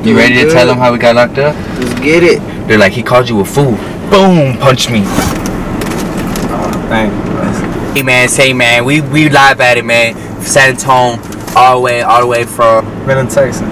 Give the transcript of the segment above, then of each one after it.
You ready to tell them how we got locked up? Let's get it. They're like, he called you a fool. Boom, punch me. Oh, thank you. Hey man, we live at it, man. San Antonio, all the way from Midland, Texas.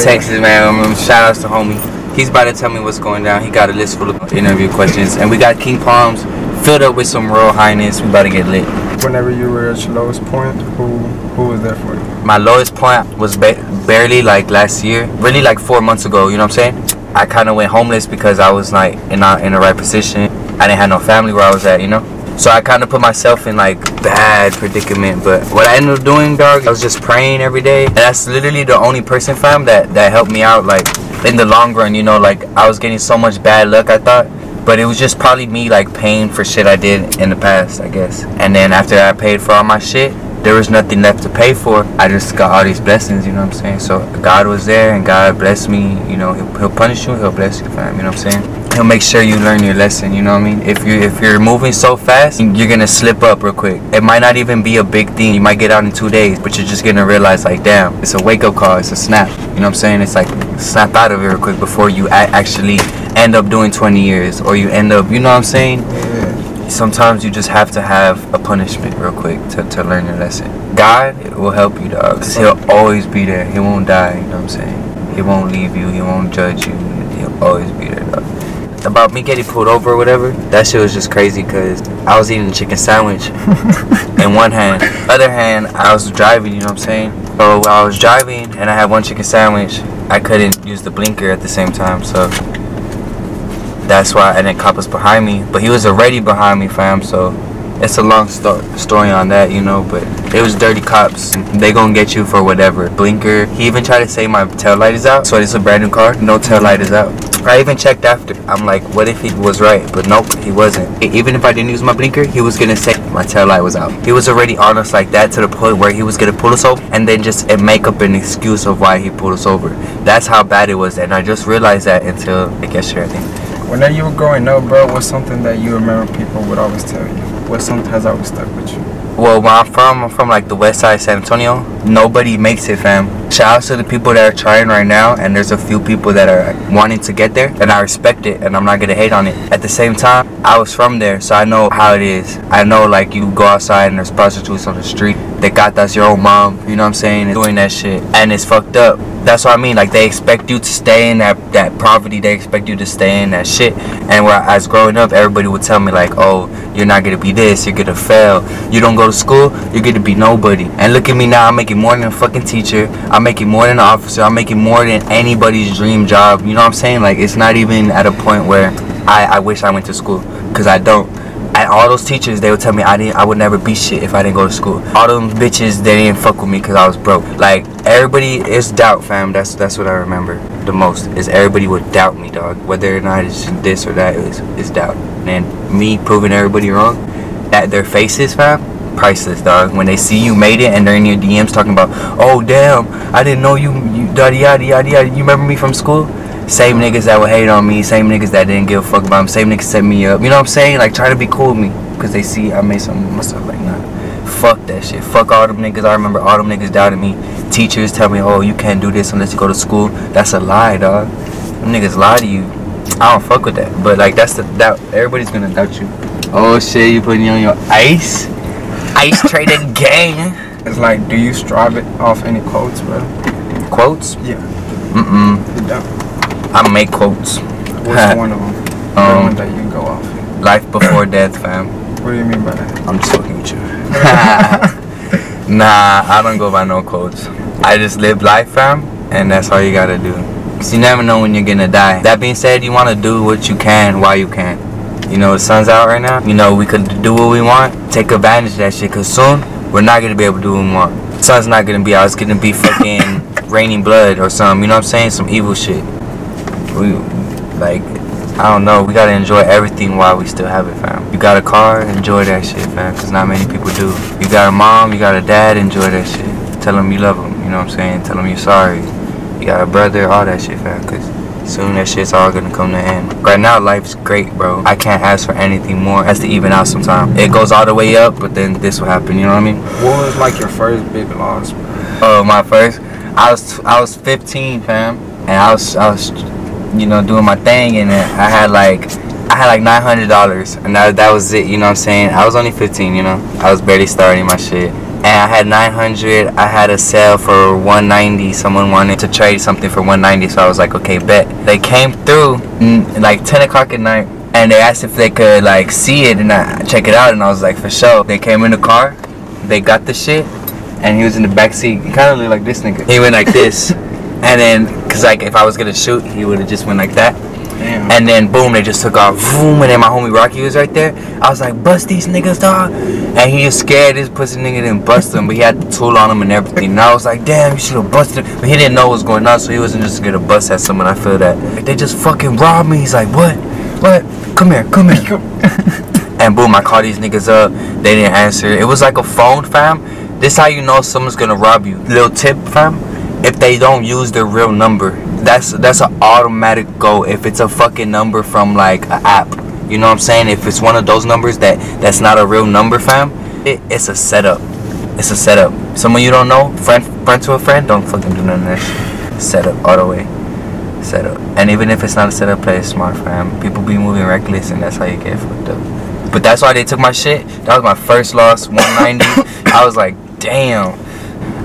Texas, man. Shout outs to homie. He's about to tell me what's going down. He got a list full of interview questions, and we got King Palms filled up with some Royal Highness. We about to get lit. Whenever you were at your lowest point, who was there for you? My lowest point was barely like last year, really like 4 months ago. You know what I'm saying? I kind of went homeless because I was like not in the right position. I didn't have no family where I was at, you know. So I kind of put myself in like bad predicament. But what I ended up doing, dog, I was just praying every day. And that's literally the only person, fam, that helped me out, like in the long run, you know. Like I was getting so much bad luck, I thought. But it was just probably me like paying for shit I did in the past, I guess. And then after I paid for all my shit, there was nothing left to pay for. I just got all these blessings, you know what I'm saying? So God was there and God blessed me, you know. He'll punish you, he'll bless you, fam, you know what I'm saying? He'll make sure you learn your lesson, you know what I mean? If you're moving so fast, you're gonna slip up real quick. It might not even be a big thing. You might get out in 2 days, but you're just gonna realize like, damn, it's a wake-up call, it's a snap. You know what I'm saying? It's like, snap out of it real quick before you actually end up doing 20 years, or you end up, you know what I'm saying? Yeah. Sometimes you just have to have a punishment real quick to learn your lesson. God will help you, dog, because he'll always be there. He won't die, you know what I'm saying? He won't leave you, he won't judge you, he'll always be there, dog. About me getting pulled over or whatever, that shit was just crazy because I was eating a chicken sandwich in one hand. Other hand, I was driving, you know what I'm saying? So while I was driving and I had one chicken sandwich, I couldn't use the blinker at the same time, so that's why. And then cop was behind me, but he was already behind me, fam, so it's a long story on that, you know. But it was dirty cops. They gonna get you for whatever. Blinker. He even tried to say my tail light is out. So it's a brand new car. No tail light is out. I even checked after. I'm like, what if he was right? But nope, he wasn't. Even if I didn't use my blinker, he was gonna say my tail light was out. He was already on us like that to the point where he was gonna pull us over and then just make up an excuse of why he pulled us over. That's how bad it was, and I just realized that until like yesterday, I think. Whenever you were growing up, bro, what's something that you remember people would always tell you? What something has always stuck with you? Well, where I'm from like the west side of San Antonio. Nobody makes it, fam. Shout out to the people that are trying right now, and there's a few people that are wanting to get there, and I respect it, and I'm not gonna hate on it. At the same time, I was from there, so I know how it is. I know, like, you go outside and there's prostitutes on the street. They got that's your own mom, you know what I'm saying, doing that shit, and it's fucked up. That's what I mean. Like, they expect you to stay in that poverty. They expect you to stay in that shit. And where I was growing up, everybody would tell me like, oh, you're not gonna be this, you're gonna fail. You don't go to school, you're gonna be nobody. And look at me now, I'm making more than a fucking teacher. I'm making more than an officer. I'm making more than anybody's dream job. You know what I'm saying? Like, it's not even at a point where I wish I went to school, because I don't. And all those teachers, they would tell me I would never be shit if I didn't go to school. All them bitches, they didn't fuck with me because I was broke. Like, everybody is doubt, fam. That's what I remember the most, is everybody would doubt me, dog. Whether or not it's this or that, is doubt. And me proving everybody wrong, that their faces, fam, priceless, dog. When they see you made it and they're in your DMs talking about, oh damn, I didn't know you yada yada yada yada. You remember me from school? Same niggas that would hate on me, same niggas that didn't give a fuck about them, same niggas set me up. You know what I'm saying? Like, trying to be cool with me because they see I made something of myself. Like, nah, fuck that shit. Fuck all them niggas. I remember all them niggas doubted me. Teachers tell me, oh, you can't do this unless you go to school. That's a lie, dog. Them niggas lie to you. I don't fuck with that. But like, that's the doubt. Everybody's gonna doubt you. Oh shit, you putting on your ice trading gang. It's like, do you strive it off any quotes, bro? Quotes? Yeah. You don't. I make quotes. What's one of them? One that you can go off. Life before death, fam. What do you mean by that? I'm just fucking with you. Nah, I don't go by no quotes. I just live life, fam, and that's all you gotta do. Cause you never know when you're gonna die. That being said, you wanna do what you can while you can. You know, the sun's out right now. You know, we could do what we want. Take advantage of that shit, cause soon we're not gonna be able to do what we want. The sun's not gonna be out. It's gonna be fucking raining blood or something. You know what I'm saying? Some evil shit. We, like, I don't know, we gotta enjoy everything while we still have it, fam. You got a car, enjoy that shit, fam, because not many people do. You got a mom, you got a dad, enjoy that shit. Tell them you love them, you know what I'm saying? Tell them you're sorry. You got a brother, all that shit, fam, because soon that shit's all gonna come to an end. Right now, life's great, bro. I can't ask for anything more. It has to even out sometime. It goes all the way up, but then this will happen, you know what I mean? What was like your first big loss, bro? Oh, my first? I was 15, fam. and I was, you know, doing my thing, and I had like $900, and that was it. You know what I'm saying? I was only 15. You know, I was barely starting my shit. And I had 900. I had a sale for 190. Someone wanted to trade something for 190, so I was like, okay, bet. They came through like 10 o'clock at night, and they asked if they could like see it and check it out, and I was like, for sure. They came in the car, they got the shit, and he was in the back seat. He kind of looked like this nigga. He went like this, and then, cause like if I was gonna shoot, he would have just went like that. Damn. And then boom, they just took off. Boom, and then my homie Rocky was right there. I was like, bust these niggas, dog. And he was scared this pussy nigga didn't bust him, but he had the tool on him and everything. And I was like, damn, you should have busted him. But he didn't know what was going on, so he wasn't just gonna bust at someone. I feel that. Like, they just fucking robbed me. He's like, what? What? Come here, come here. And boom, I called these niggas up. They didn't answer. It was like a phone, fam. This how you know someone's gonna rob you. Little tip, fam. If they don't use their real number, that's an automatic go. If it's a fucking number from like an app, you know what I'm saying? If it's one of those numbers that's not a real number, fam, it's a setup. It's a setup. Someone you don't know, friend to a friend, don't fucking do none of that shit. Setup all the way. Setup. And even if it's not a setup, play it smart, fam. People be moving reckless, and that's how you get fucked up. But that's why they took my shit. That was my first loss, 190. I was like, damn.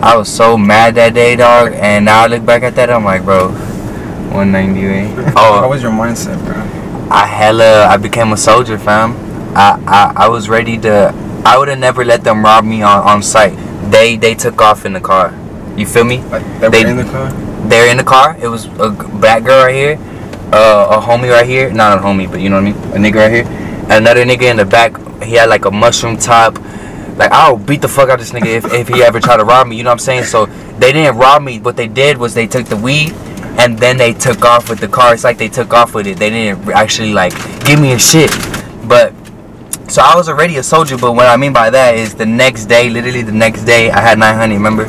I was so mad that day, dog, and now I look back at that, I'm like, bro, 190, eh? Oh, what was your mindset, bro? I became a soldier, fam. I was ready to. I would have never let them rob me on sight. They took off in the car. You feel me? Like they were in the car? They're in the car. It was a black girl right here, a homie right here. Not a homie, but you know what I mean? A nigga right here. And another nigga in the back. He had like a mushroom top. Like, I'll beat the fuck out of this nigga if he ever tried to rob me, you know what I'm saying? So they didn't rob me. What they did was they took the weed and then they took off with the car. It's like they took off with it. They didn't actually like give me a shit. But so I was already a soldier, but what I mean by that is the next day, literally the next day, I had 900, remember?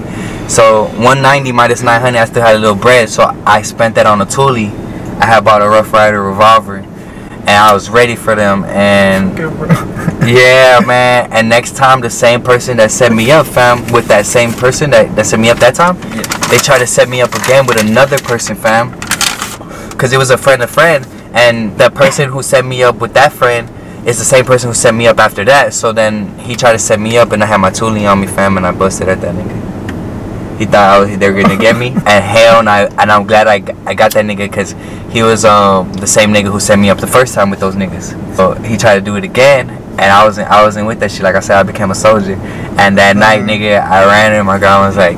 So 190 minus 900, I still had a little bread, so I spent that on a toolie. I had bought a Rough Rider revolver, and I was ready for them, and yeah, man. And next time, the same person that set me up, fam, with that same person that set me up that time, they tried to set me up again with another person, fam, because it was a friend, and the person who set me up with that friend is the same person who set me up after that. So then he tried to set me up, and I had my tooling on me, fam, and I busted at that nigga. He thought they were gonna get me, and hell, and I'm glad I got that nigga, because he was the same nigga who set me up the first time with those niggas. So he tried to do it again, and I wasn't with that shit. Like I said, I became a soldier, and that night, nigga, I ran in. My grandma was like,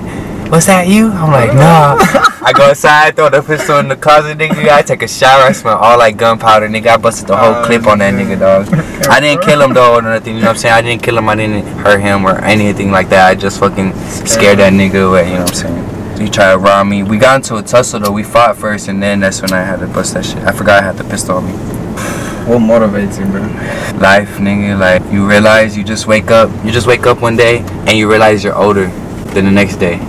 "What's that, you?" I'm like, "Nah." I go inside, throw the pistol in the closet, nigga. I take a shower, I smell all like gunpowder, nigga. I busted the whole clip on that nigga, dog. I didn't kill him though or nothing, you know what I'm saying? I didn't kill him, I didn't hurt him or anything like that. I just fucking scared that nigga away, you know what I'm saying? He tried to rob me. We got into a tussle though. We fought first, and then that's when I had to bust that shit. I forgot I had the pistol on me. What motivates you, bro? Life, nigga. Like, you realize you just wake up one day and you realize you're older than the next day.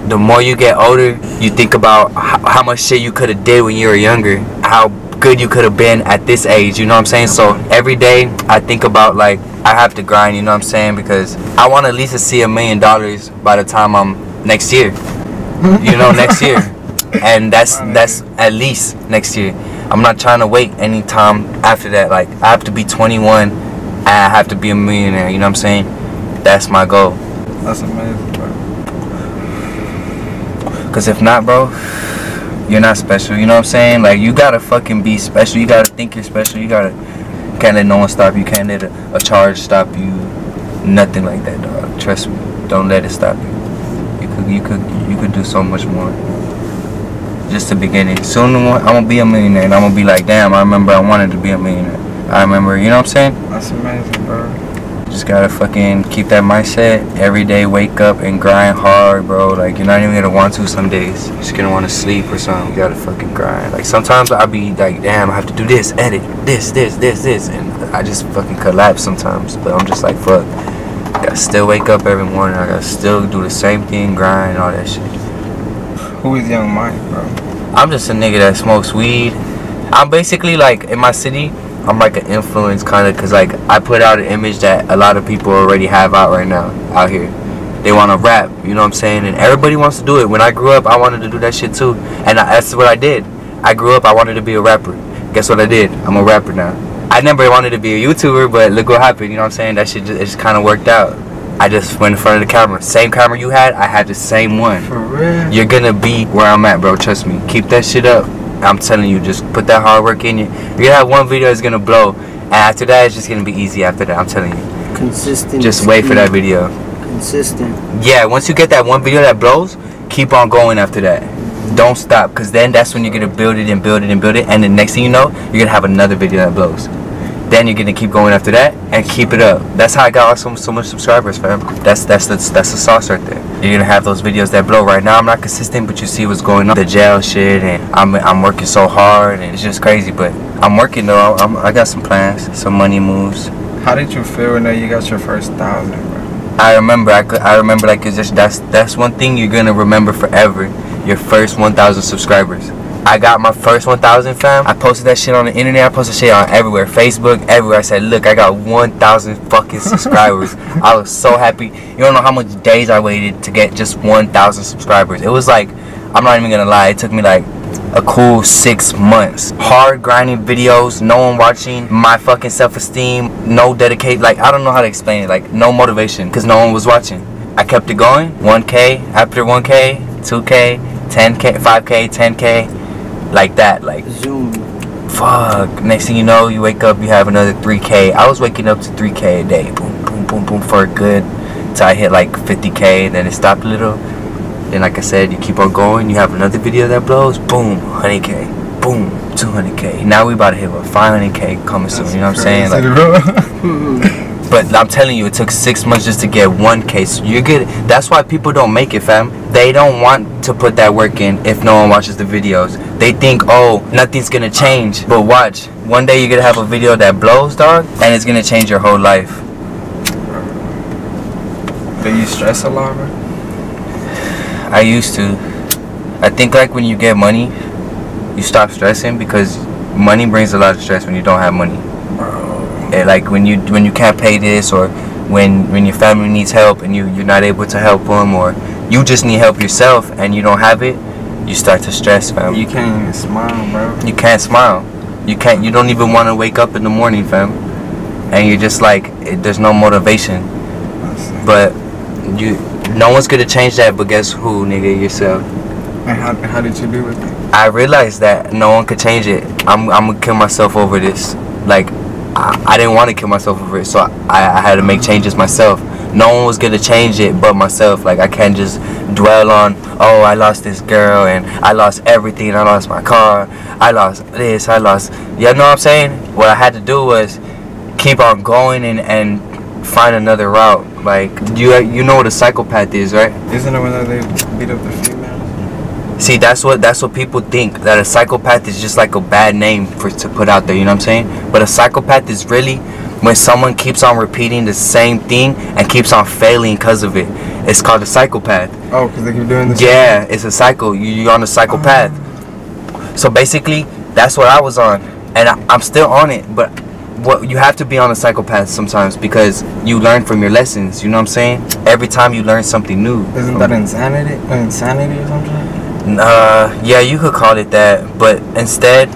The more you get older, you think about how much shit you could have did when you were younger, how good you could have been at this age, you know what I'm saying? So every day I think about, like, I have to grind, you know what I'm saying? Because I want at least to see $1 million by the time I'm next year, you know, next year. And that's at least next year. I'm not trying to wait any time after that. Like, I have to be 21 and I have to be a millionaire, you know what I'm saying? That's my goal. That's amazing, bro. Cause if not, bro, you're not special, you know what I'm saying? Like, you gotta fucking be special. You gotta think you're special. You can't let no one stop you. Can't let a charge stop you. Nothing like that, dog. Trust me. Don't let it stop you. You could do so much more. Just the beginning. Soon I'm gonna be a millionaire, and I'm gonna be like, damn, I remember I wanted to be a millionaire. I remember, you know what I'm saying? That's amazing, bro. Just gotta fucking keep that mindset. Every day, wake up and grind hard, bro. Like, you're not even gonna want to some days. You're just gonna want to sleep or something. You gotta fucking grind. Like, sometimes I'll be like, damn, I have to do this, edit, this. And I just fucking collapse sometimes. But I'm just like, fuck. I gotta still wake up every morning. I gotta still do the same thing, grind, and all that shit. Who is Young Mike, bro? I'm just a nigga that smokes weed. I'm basically, like, in my city, I'm like an influence kind of, because like I put out an image that a lot of people already have out right now out here. They want to rap, you know what I'm saying? And everybody wants to do it. When I grew up, I wanted to do that shit too. And that's what I did. I grew up, I wanted to be a rapper. Guess what I did? I'm a rapper now. I never wanted to be a YouTuber, but look what happened, you know what I'm saying? That shit just kind of worked out. I just went in front of the camera. Same camera you had, I had the same one. For real? You're gonna be where I'm at, bro. Trust me. Keep that shit up. I'm telling you, just put that hard work in you. You're gonna have one video that's gonna blow. And after that, it's just gonna be easy after that. I'm telling you. Consistent. Just wait for that video. Consistent. Yeah, once you get that one video that blows, keep on going after that. Don't stop, because then that's when you're gonna build it and build it and build it. And the next thing you know, you're gonna have another video that blows. Then you're gonna keep going after that and keep it up. That's how I got so much subscribers, fam. That's the sauce right there. You're gonna have those videos that blow. Right now I'm not consistent, but you see what's going on. The jail shit, and I'm working so hard, and it's just crazy. But I'm working though. I got some plans, some money moves. How did you feel when you got your first 1,000, bro? I remember like it's just that's one thing you're gonna remember forever. Your first 1,000 subscribers. I got my first 1,000, fam. I posted that shit on the internet. I posted shit on everywhere, Facebook, everywhere. I said, look, I got 1,000 fucking subscribers. I was so happy. You don't know how much days I waited to get just 1,000 subscribers. It was like, I'm not even gonna lie, it took me like a cool 6 months. Hard grinding videos, no one watching, my fucking self-esteem, no dedicate, like I don't know how to explain it, like no motivation, because no one was watching. I kept it going, 1K, after 1K, 2K, 10K, 5K, 10K. Like that, like Zoom. Fuck. Next thing you know, you wake up, you have another 3K. I was waking up to 3K a day. Boom, boom, boom, boom for a good till I hit like 50K. Then it stopped a little. Then like I said, you keep on going. You have another video that blows. Boom, 100K. Boom, 200K. Now we about to hit what 500K coming soon. You know what I'm saying? Like, but I'm telling you, it took 6 months just to get 1K. So you're good. That's why people don't make it, fam. They don't want to put that work in if no one watches the videos. They think, oh, nothing's gonna change. But watch, one day you're gonna have a video that blows, dog, and it's gonna change your whole life. Do you stress a lot, bro? I used to. I think like when you get money, you stop stressing, because money brings a lot of stress when you don't have money. Like when you can't pay this, or when your family needs help and you're not able to help them, or you just need help yourself and you don't have it, you start to stress, fam. You can't even smile, bro. You can't smile. You don't even want to wake up in the morning, fam. And you're just like, there's no motivation. But no one's gonna change that, but guess who, nigga? Yourself. And how did you do with it? I realized that no one could change it. I'm gonna kill myself over this. Like, I didn't want to kill myself over it, so I had to make changes myself. No one was gonna change it but myself. Like, I can't just dwell on, oh, I lost this girl and I lost everything. I lost my car. I lost this. I lost. You know what I'm saying? What I had to do was keep on going and find another route. Like, you know what a psychopath is, right? Isn't it when they beat up the females? See, that's what people think, that a psychopath is just like a bad name to put out there, you know what I'm saying? But a psychopath is really when someone keeps on repeating the same thing and keeps on failing because of it. It's called a psychopath. Oh, because they keep doing this? Yeah, it's a cycle. You're on a psychopath. So basically, that's what I was on. And I'm still on it, but you have to be on a psychopath sometimes, because you learn from your lessons, you know what I'm saying? Every time you learn something new. Isn't that insanity? Insanity or something? Yeah, you could call it that, but instead,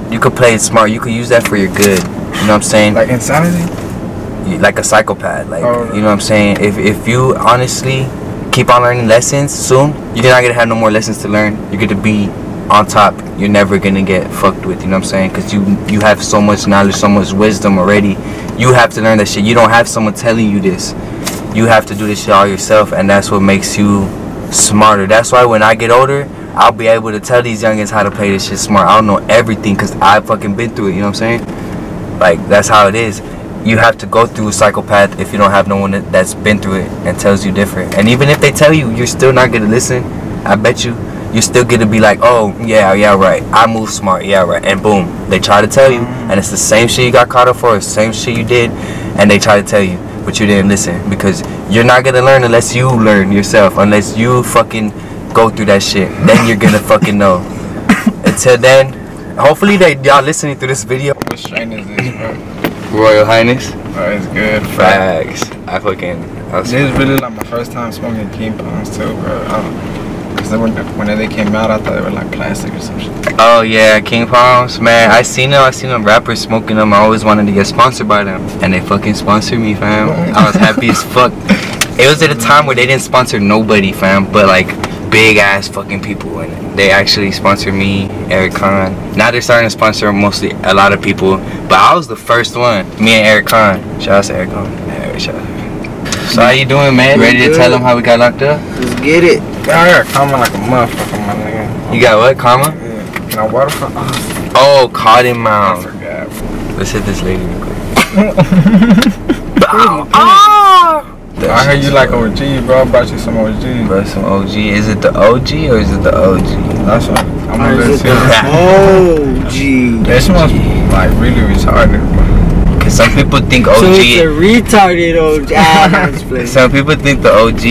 you could play it smart. You could use that for your good. You know what I'm saying? Like insanity? Like a psychopath. Like, oh, you know what I'm saying? If you honestly keep on learning lessons, soon you're not gonna have no more lessons to learn. You're gonna be on top. You're never gonna get fucked with. You know what I'm saying? Because you have so much knowledge, so much wisdom already. You have to learn that shit. You don't have someone telling you this. You have to do this shit all yourself, and that's what makes you smarter. That's why when I get older, I'll be able to tell these youngins how to play this shit smart. I'll know everything because I've fucking been through it, you know what I'm saying? Like, that's how it is. You have to go through a psychopath if you don't have no one that's been through it and tells you different. And even if they tell you, you're still not gonna listen. I bet you're still gonna be like, oh, yeah, right, I move smart, yeah, right, and boom, they try to tell you, and it's the same shit you got caught up for, the same shit you did, and they try to tell you, but you didn't listen, because you're not gonna learn unless you learn yourself, unless you fucking go through that shit. Then you're gonna fucking know. Until then, hopefully y'all listening to this video. What strain is this, bro? Royal Highness. Oh, it's good. Facts. This is really like my first time smoking King Palms too, bro. Cause when they came out, I thought they were like plastic or some shit. Oh yeah, King Palms, man. I seen them rappers smoking them. I always wanted to get sponsored by them, and they fucking sponsored me, fam. I was happy as fuck. It was at a time where they didn't sponsor nobody, fam, but like big ass fucking people, and they actually sponsored me, Eric Khan. Now they're starting to sponsor mostly a lot of people, but I was the first one. Me and Eric Khan. Shout out to Eric Khan. Yeah, shout out. So how you doing, man? You ready to tell them how we got locked up? Let's get it. I got karma like a motherfucker, my nigga. You got what? Karma? Yeah. Can I waterfront? Oh, Cottonmouth. I forgot. Let's hit this lady real quick. I heard you like OG, bro. I brought you some OG. Bro, some OG. Is it the OG or is it the OG? That's what I'm gonna let you. OG. That smells like really retarded, bro. Cause some people think OG. So it's a retarded OG. Some people think the OG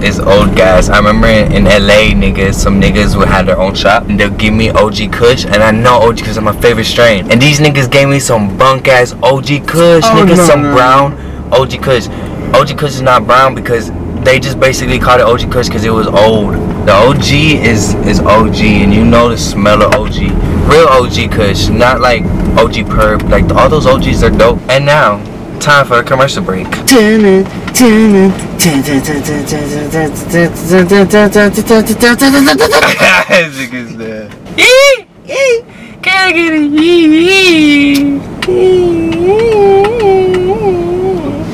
is old guys. I remember in LA, niggas, some niggas would have their own shop and they'll give me OG Kush, and I know OG Kush is my favorite strain. And these niggas gave me some bunk ass OG Kush, some brown OG Kush. OG Kush is not brown because they just basically called it OG Kush because it was old. The OG is OG, and you know the smell of OG. Real OG Kush, not like OG Perp. Like all those OGs are dope. And now, time for a commercial break.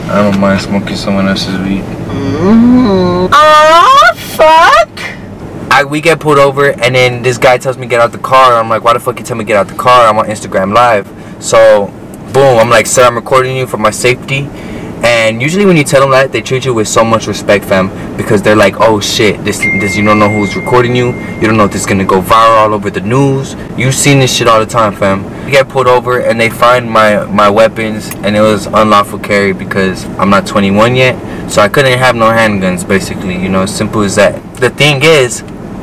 I don't mind smoking someone else's weed. Oh, fuck. We get pulled over, and then this guy tells me get out the car. I'm like, why the fuck you tell me get out the car? I'm on Instagram Live. So, boom, I'm like, sir, I'm recording you for my safety. And usually when you tell them that, they treat you with so much respect, fam, because they're like, oh shit, this you don't know who's recording you. You don't know if this is gonna go viral all over the news. You've seen this shit all the time, fam. We get pulled over, and they find my weapons, and it was unlawful carry because I'm not 21 yet, so I couldn't have no handguns, basically, you know, simple as that. The thing is,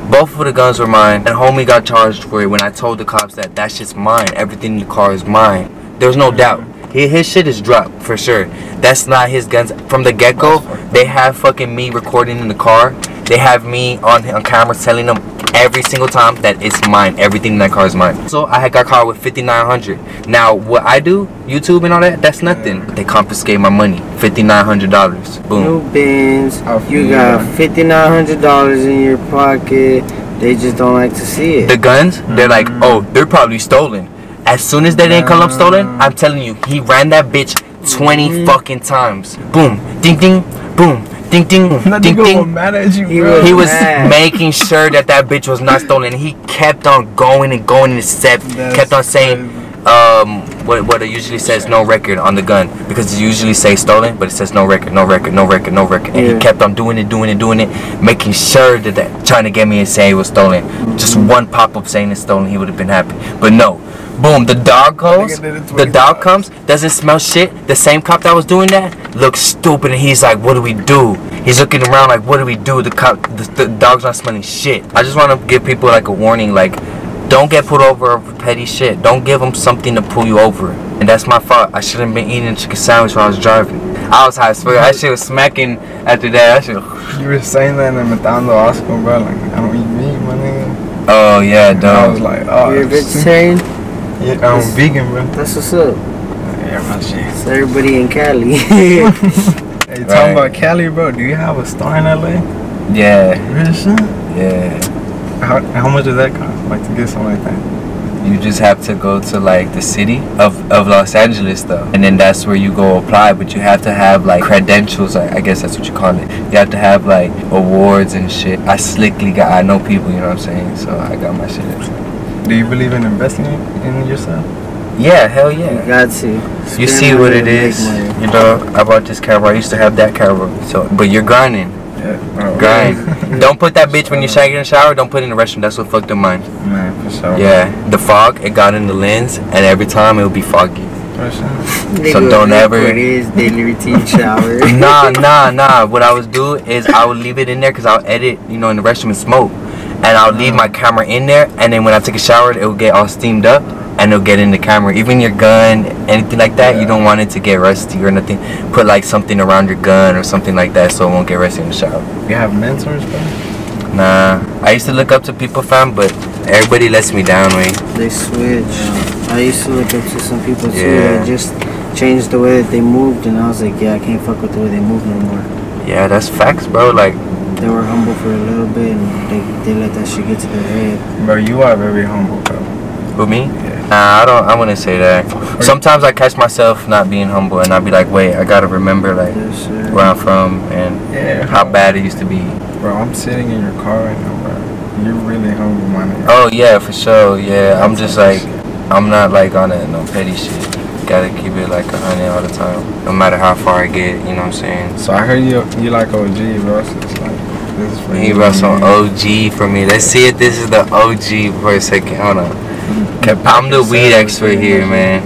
both of the guns were mine, and homie got charged for it when I told the cops that shit's mine. Everything in the car is mine. There's no doubt. His shit is dropped for sure. That's not his guns. From the get-go, they have fucking me recording in the car. They have me on camera telling them every single time that it's mine. Everything in that car is mine. So I had got caught with 5,900. Now what I do, YouTube and all that, that's nothing. They confiscate my money, $5,900. Boom. New bins. You got $5,900 in your pocket. They just don't like to see it. The guns, they're like, oh, they're probably stolen. As soon as they didn't come up stolen, I'm telling you, he ran that bitch 20 fucking times. Boom, ding ding, boom, ding ding, ding ding. Mad at you, bro. He was making sure that bitch was not stolen. He kept on going and going and kept on saying, what it usually says, no record on the gun, because it usually says stolen, but it says no record, no record, no record, no record. And he kept on doing it, making sure that trying to get me to say it was stolen. Just one pop-up saying it's stolen, he would have been happy. But no. Boom, the dog goes, the dog comes, doesn't smell shit. The same cop that was doing that looks stupid, and he's like, what do we do? He's looking around like, what do we do? The dog's not smelling shit. I just want to give people like a warning, like, don't get pulled over over petty shit. Don't give them something to pull you over. And that's my fault. I shouldn't have been eating a chicken sandwich while I was driving. I was high as fuck. That shit was smacking after that. You were saying that in McDonald's Oscar, bro. Like, I don't eat meat, my nigga. Oh, yeah, dog. I was like, oh. You're a vegetarian? Yeah, I'm vegan, bro. That's what's up. Yeah, my shit. It's everybody in Cali. Hey, talking about Cali, bro. Do you have a store in LA? Yeah. Really, son? Yeah. How much does that cost? Like to get something like that? You just have to go to like the city of Los Angeles though, and then that's where you go apply. But you have to have like credentials. I guess that's what you call it. You have to have like awards and shit. I know people, you know what I'm saying? So I got my shit. Do you believe in investing in yourself? Yeah, hell yeah. You got to. You see what it is. You know, I bought this camera. I used to have that camera. So, but you're grinding. Yeah. Grind. Don't put that bitch when you're shaking in the shower. Don't put it in the restroom. That's what fucked up mine. Man, for sure. Yeah, the fog, it got in the lens, and every time it would be foggy. For sure. So don't ever. It is daily routine shower. Nah. What I would do is I would leave it in there because I'll edit, you know, in the restroom and smoke. And I'll leave my camera in there, and then when I take a shower, it will get all steamed up, and it'll get in the camera. Even your gun, anything like that, you don't want it to get rusty or nothing. Put like something around your gun or something like that so it won't get rusty in the shower. You have mentors, bro? Nah, I used to look up to people, fam, but everybody lets me down, man. They switch. I used to look up to some people too. Yeah. They just changed the way that they moved, and I was like, yeah, I can't fuck with the way they move no more. Yeah, that's facts, bro. Like, they were humble for a little bit, and they let that shit get to their head. Bro, you are very humble, bro. who, me? Yeah. Nah, I wouldn't say that. Sometimes I catch myself not being humble, and I'll be like, wait, I gotta remember like Yes, sir. where I'm from and how bad it used to be. Bro, I'm sitting in your car right now, bro. You're really humble, my nigga. Oh yeah, for sure. Yeah, I'm just like, I'm not like on that no petty shit. Gotta keep it like 100 all the time, no matter how far I get. You know what I'm saying? So I heard you like OG, bro. So it's like, this is for He you. brought some OG for me. Let's see if this is the OG for a second. Hold on. I'm the weed expert here, man.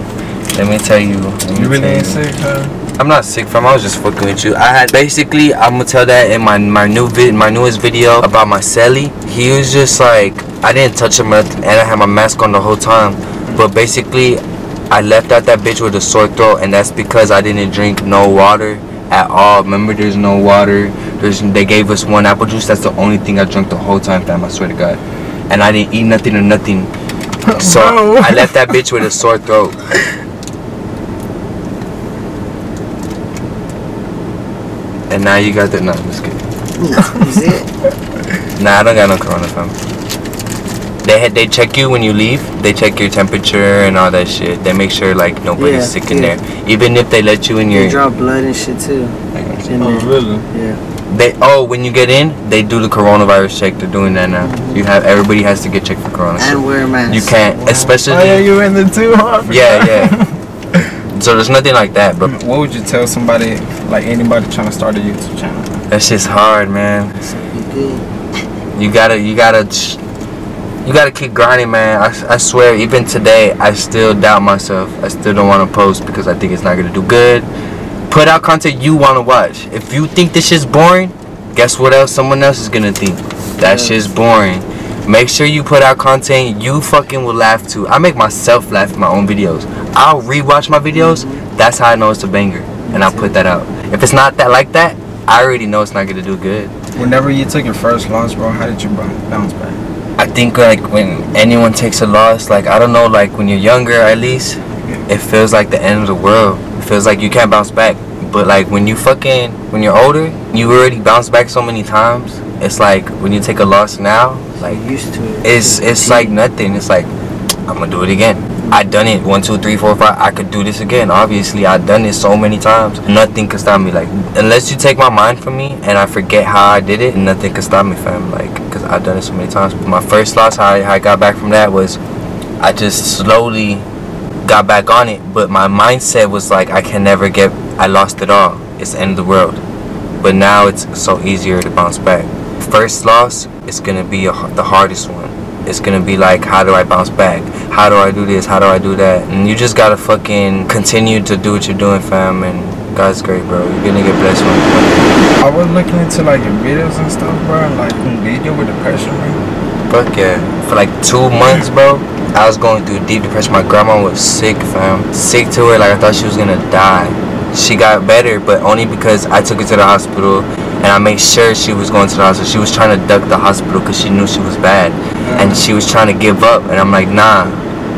Let me tell you. You really ain't sick, huh? I'm not sick, fam. I was just fucking with you. I had basically, I'm gonna tell that in my newest video about my celly. He was just like, I didn't touch him, and I had my mask on the whole time. But basically, I left out that bitch with a sore throat, and that's because I didn't drink no water at all. Remember, there's no water. They gave us one apple juice. That's the only thing I drank the whole time, fam. I swear to God. And I didn't eat nothing or nothing. So I left that bitch with a sore throat. And now you got the no, I'm just kidding. Is it? Nah, I don't got no corona, fam. They check you when you leave. They check your temperature and all that shit. They make sure like nobody's sick in there. Even if they let you in your. They draw blood and shit too. Oh, really? Yeah. When you get in, they do the coronavirus check. They're doing that now. Everybody has to get checked for corona. And wear a mask. You can't, especially. Oh yeah, you in the too, huh? Yeah. So there's nothing like that, but What would you tell somebody, like anybody trying to start a YouTube channel? that's just hard, man. You gotta keep grinding, man. I swear, even today, I still doubt myself. I still don't want to post because I think it's not gonna do good. Put out content you want to watch. If you think this shit's boring, guess what else someone else is gonna think? That shit's boring. Make sure you put out content you fucking will laugh to. I make myself laugh in my own videos. I'll rewatch my videos. That's how I know it's a banger, and I'll put that out. If it's not that like that, I already know it's not gonna do good. Whenever you took your first loss, bro, how did you bounce back? I think like when anyone takes a loss, like I don't know, like when you're younger at least, it feels like the end of the world. It feels like you can't bounce back. But like when you're older, you already bounced back so many times. It's like when you take a loss now, like used to it. It's like nothing. It's like I'm gonna do it again. I done it 1, 2, 3, 4, 5. I could do this again. Obviously, I done it so many times. Nothing can stop me. Like unless you take my mind from me and I forget how I did it, nothing can stop me, fam. Like because I've done it so many times. My first loss, how I got back from that was I just slowly got back on it. But my mindset was like I lost it all. It's the end of the world. But now it's so easier to bounce back. First loss is gonna be the hardest one. It's gonna be like, how do I bounce back? How do I do this? How do I do that? And you just gotta fucking continue to do what you're doing, fam. And God's great, bro. You're gonna get blessed one day. I was looking into like your videos and stuff, bro. Like, did you deal with depression, bro? Fuck yeah. For like 2 months, bro, I was going through deep depression. My grandma was sick, fam. Sick to her, like I thought she was gonna die. She got better, but only because I took her to the hospital and I made sure she was going to the hospital. She was trying to duck the hospital because she knew she was bad. And she was trying to give up. And I'm like, nah,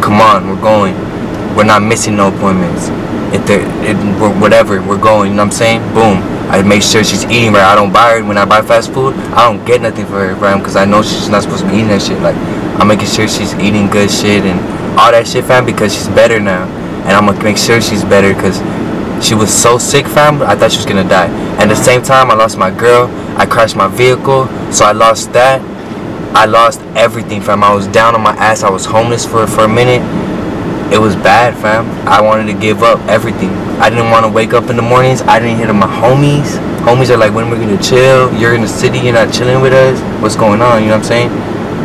come on, we're going. We're not missing no appointments. Whatever, we're going, you know what I'm saying? Boom. I make sure she's eating right. I don't buy her. When I buy fast food, I don't get nothing for her, fam, because I know she's not supposed to be eating that shit. Like, I'm making sure she's eating good shit and all that shit, fam, because she's better now. And I'm going to make sure she's better because she was so sick, fam, I thought she was gonna die. And at the same time, I lost my girl. I crashed my vehicle, so I lost that. I lost everything, fam. I was down on my ass. I was homeless for a minute. It was bad, fam. I wanted to give up everything. I didn't want to wake up in the mornings. I didn't hear my homies. Homies are like, when we're gonna chill? You're in the city, you're not chilling with us. What's going on? You know what I'm saying?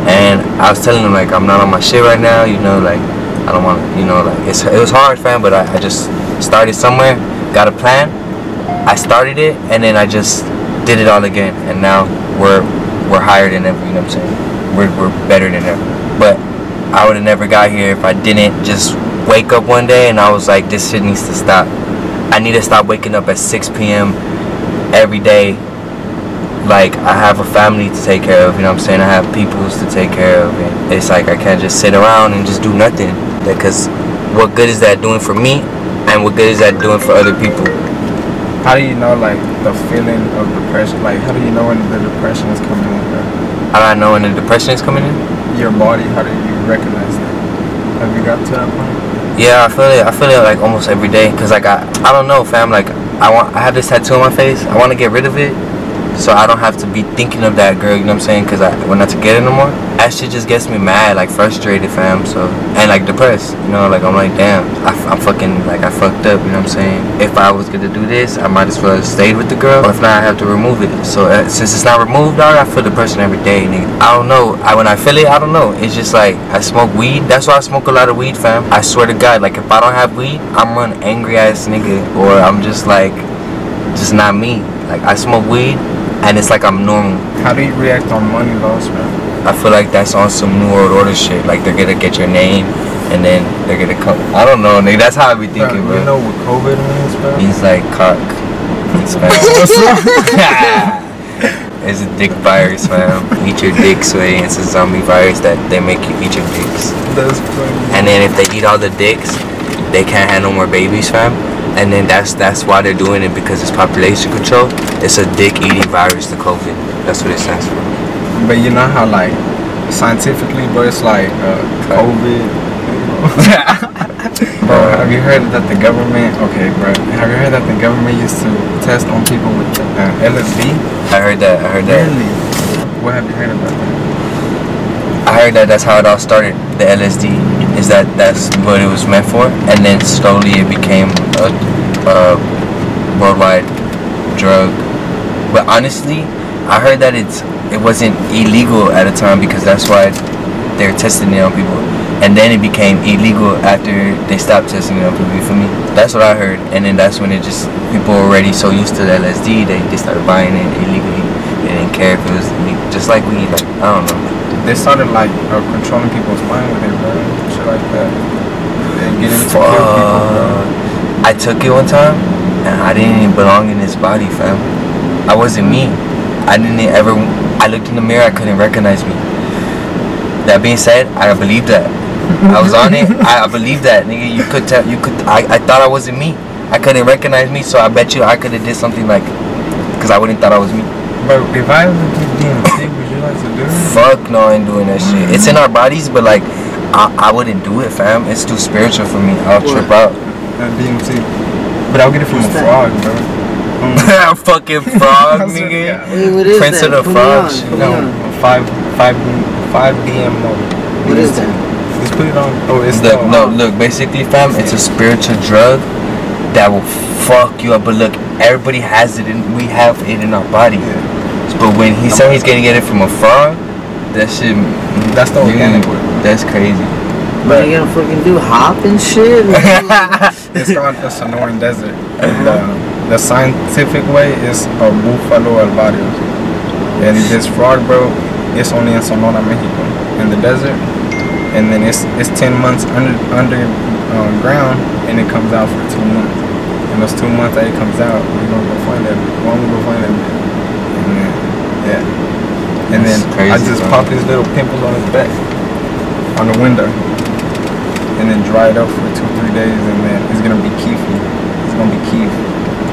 And I was telling them like, I'm not on my shit right now. You know, like I don't want to. You know, like it was hard, fam. But I just started somewhere, got a plan. I started it, and then I just did it all again. And now we're higher than ever. You know what I'm saying? We're better than ever. But I would have never got here if I didn't just wake up one day and I was like, this shit needs to stop. I need to stop waking up at 6 p.m. every day. Like, I have a family to take care of, you know what I'm saying? I have peoples to take care of. And it's like I can't just sit around and just do nothing. Because what good is that doing for me? And what good is that doing for other people? How do you know, like, the feeling of depression? Like, how do you know when the depression is coming in, bro? How do I know when the depression is coming in? Your body, how do you recognize that? Have you got to that point? Yeah, I feel it like almost every day. Cause like I don't know, fam. Like I have this tattoo on my face. I want to get rid of it, so I don't have to be thinking of that girl. You know what I'm saying? Cause I want not to get it no more. That shit just gets me mad, like frustrated, fam. So and like depressed. You know, like I'm like, damn, I'm fucking like I fucked up. You know what I'm saying? If I was gonna do this, I might as well have stayed with the girl. Or if not, I have to remove it. So since it's not removed, dog, I feel depression every day, nigga. I don't know. When I feel it, I don't know. It's just like I smoke weed. That's why I smoke a lot of weed, fam. I swear to God, like if I don't have weed, I'm an angry ass nigga, or I'm just like, just not me. Like I smoke weed, and it's like I'm normal. How do you react on money loss, man? I feel like that's on some New World Order shit. Like they're gonna get your name, and then they're gonna come. I don't know, nigga. That's how I be thinking, bro. You know what COVID means, bro? Means like cock in Spanish. It's a dick virus, fam. Eat your dicks, way. It's a zombie virus that they make you eat your dicks. That's funny. And then if they eat all the dicks, they can't have no more babies, fam. And then that's why they're doing it, because it's population control. It's a dick eating virus to COVID. That's what it stands for. But you know how, like, scientifically, bro, it's like COVID. Bro, have you heard that the government? Okay, bro. Have you heard that the government used to test on people with LSD? I heard that. Really? What have you heard about that? I heard that that's how it all started. The LSD is that's what it was meant for, and then slowly it became a worldwide drug. But honestly, I heard that it wasn't illegal at a time, because that's why they're testing it on people, and then it became illegal after they stopped testing it on people. You feel me? That's what I heard, and then that's when it just, people were already so used to the LSD, they started buying it illegally. They didn't care if it was just like weed. Like, I don't know. They started like controlling people's mind with it, bro. Shit like that. And getting to kill people, bro. I took it one time, and I didn't even belong in this body, fam. I wasn't me. I looked in the mirror, I couldn't recognize me. That being said, I believed that. I was on it. I believed that, nigga. You could tell. I thought I wasn't me. I couldn't recognize me, so I bet you I could have did something like, because I wouldn't thought I was me. Bro, if I ever do DMT, would you like to do it? Fuck no, I ain't doing that shit. It's in our bodies, but like, I wouldn't do it, fam. It's too spiritual for me. I'll trip out. DMT. But I'll get it from a frog, bro. Fucking frog, nigga. Wait, Prince of the Frogs. No, 5 DM mode. What is that? Just put it on. Oh, it's look, basically, fam, it's a spiritual drug that will fuck you up. But look, everybody has it, and we have it in our body. Yeah. But when he said he's gonna get it from a frog, that shit. That's the organic one. That's crazy. What are you gonna fucking do? Hop and shit? It's called the Sonoran Desert. The scientific way is a Búfalo Alvarios. And this frog, bro, it's only in Sonora, Mexico, in the desert. And then it's 10 months underground, and it comes out for 2 months. And those 2 months that it comes out, we're gonna go find that. And then, yeah. And then crazy, I just pop these little pimples on his back, on the window, and then dry it up for 2-3 days, and then it's gonna be keefy. It's gonna be keef.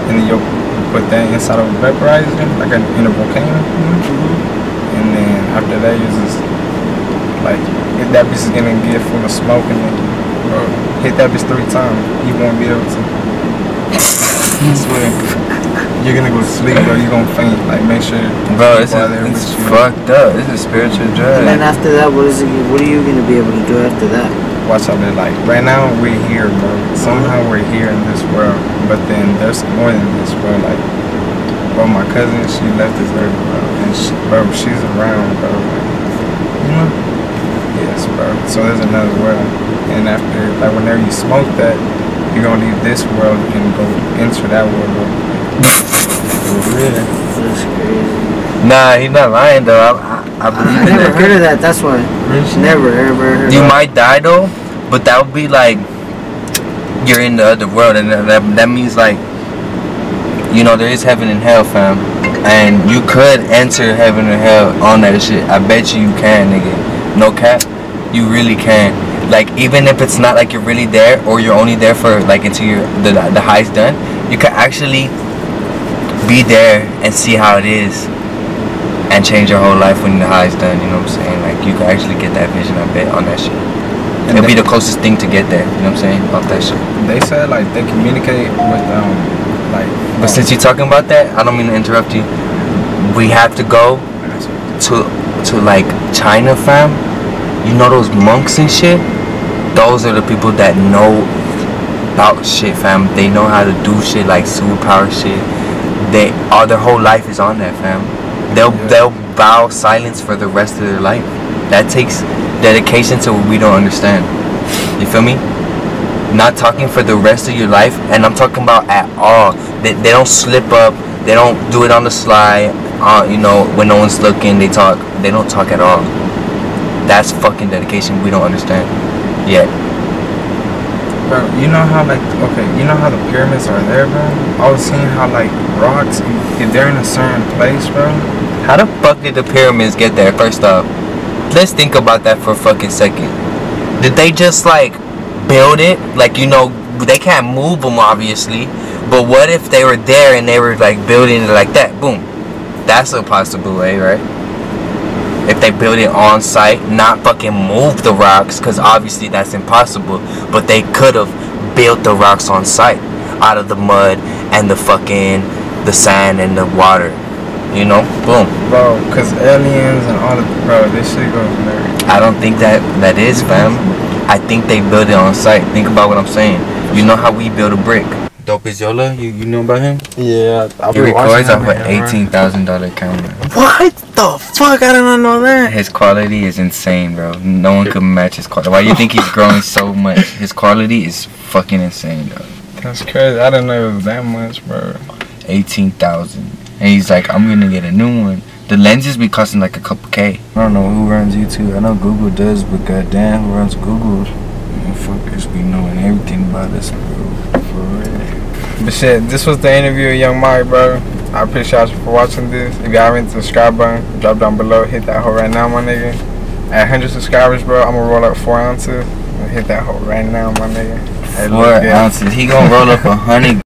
And then you'll put that inside of a vaporizer, like in a volcano. And then after that, you just like, if that bitch is gonna get full of smoke, and then hit that bitch 3 times, you won't be able to. I swear. You're gonna go to sleep, bro. You're gonna faint. Like, make sure. Bro, it's fucked up. It's a spiritual drug. And then after that, what are you gonna be able to do after that? Watch out, man. Like, right now, we're here, bro. Somehow we're here in this world. But then there's more than this, bro. Like, bro, my cousin, she left this earth, bro. And she's around, bro. Like, you know? Yes, bro. So there's another world. And after, like, whenever you smoke that, you're gonna leave this world and go enter that world, bro. That's crazy. Nah, he's not lying though. I believe I in never that. heard of that. That's why. Never ever heard of You that. might die though, but that would be like you're in the other world, and that means like, you know, there is heaven and hell, fam, and you could enter heaven or hell on that shit. I bet you can, nigga. No cap, you really can. Like, even if it's not like you're really there, or you're only there for like until the high's done, you could actually be there and see how it is and change your whole life when the high's done. You know what I'm saying? Like, you could actually get that vision, I bet, on that shit. And it'll be the closest thing to get there. You know what I'm saying? Off that shit. They said like they communicate with like. But since you're talking about that, I don't mean to interrupt you. We have to go to like China, fam. You know those monks and shit? Those are the people that know about shit, fam. They know how to do shit like superpower shit. Their whole life is on that, fam. They'll bow silence for the rest of their life. That takes dedication to what we don't understand. You feel me? Not talking for the rest of your life, and I'm talking about at all. They don't slip up. They don't do it on the sly. You know, when no one's looking, they talk. They don't talk at all. That's fucking dedication we don't understand yet. Bro, you know how like, okay, you know how the pyramids are there, bro? I was seeing how like rocks, if they're in a certain place, bro. How the fuck did the pyramids get there? First off, let's think about that for a fucking second. Did they just like build it? Like, you know, they can't move them obviously, but what if they were there and they were like building it like that? Boom. That's a possible way, right? If they build it on site, not fucking move the rocks, because obviously that's impossible, but they could have built the rocks on site out of the mud and the sand and the water, you know? Boom. Bro, because aliens and all of, bro, this shit goes nerd. I don't think that is, fam. I think they build it on site. Think about what I'm saying. You know how we build a brick. Dope is Yola, you know about him? Yeah, He records off an $18,000 camera. What the fuck? I did not know that. His quality is insane, bro. No one could match his quality. Why do you think he's growing so much? His quality is fucking insane, though. That's crazy. I didn't know it was that much, bro. 18,000, and he's like, I'm gonna get a new one. The lenses be costing like a couple K. I don't know who runs YouTube. I know Google does, but goddamn, who runs Google? Motherfuckers be knowing everything about us, bro. For real. But shit, this was the interview with Young Mike, bro. I appreciate you for watching this. If y'all haven't hit the subscribe button, drop down below. Hit that hoe right now, my nigga. At 100 subscribers, bro, I'm gonna roll up 4 ounces. Hit that hoe right now, my nigga. Hey, 4 ounces. He gonna roll up 100